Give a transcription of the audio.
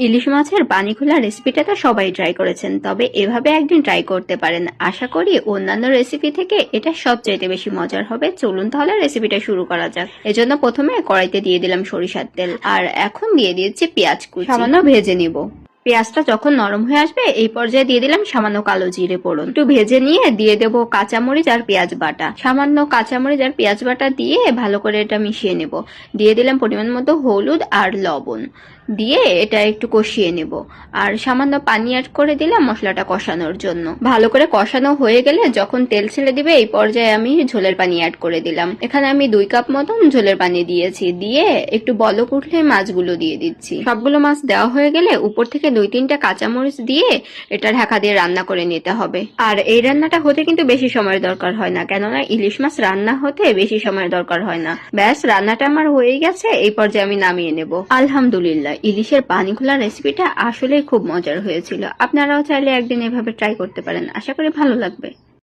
ইলিশ মাছের পানি খোলা রেসিপিটা তো সবাই ট্রাই করেছেন, তবে এভাবে একদিন ট্রাই করতে পারেন। আশা করি অন্যান্য রেসিপি থেকে এটা সবচাইতে বেশি মজার হবে। চলুন তাহলে রেসিপিটা শুরু করা যাক। এজন্য প্রথমে কড়াইতে দিয়ে দিলাম সরিষার তেল, আর এখন দিয়ে দিয়েছি পেঁয়াজ কুচি, সামান্য ভেজে নিব। পেঁয়াজটা যখন নরম হয়ে আসবে এই পর্যায়ে দিয়ে দিলাম সামান্য কালো জিরে ফোড়ন। একটু ভেজে নিয়ে দিয়ে দেব কাঁচামরিচ আর পেঁয়াজ বাটা। সামান্য কাঁচামরিচ আর পেঁয়াজ বাটা দিয়ে ভালো করে এটা মিশিয়ে নেব। দিয়ে দিলাম পরিমাণ মতো হলুদ আর লবণ, দিয়ে এটা একটু কষিয়ে নেব। আর সামান্য পানি অ্যাড করে দিলাম মশলাটা কষানোর জন্য। ভালো করে কষানো হয়ে গেলে যখন তেল ছেড়ে দিবে এই পর্যায়ে আমি ঝোলের পানি অ্যাড করে দিলাম। এখানে আমি 2 কাপ মতন ঝোলের পানি দিয়েছি। দিয়ে একটু বলক উঠলে মাছগুলো দিয়ে দিচ্ছি। সবগুলো মাছ দেওয়া হয়ে গেলে উপর থেকে 2-3টা কাঁচামরিচ দিয়ে এটা ঢাকা দিয়ে রান্না করে নিতে হবে। আর এই রান্নাটা হতে কিন্তু বেশি সময়ের দরকার হয় না, কেননা ইলিশ মাছ রান্না হতে বেশি সময়ের দরকার হয় না। ব্যাস, রান্নাটা আমার হয়ে গেছে। এই পর্যায়ে আমি নামিয়ে নেব। আলহামদুলিল্লাহ, ইলিশের পানি খোলা রেসিপিটা আসলেই খুব মজার হয়েছিল। আপনারাও চাইলে একদিন এভাবে ট্রাই করতে পারেন, আশা করি ভালো লাগবে।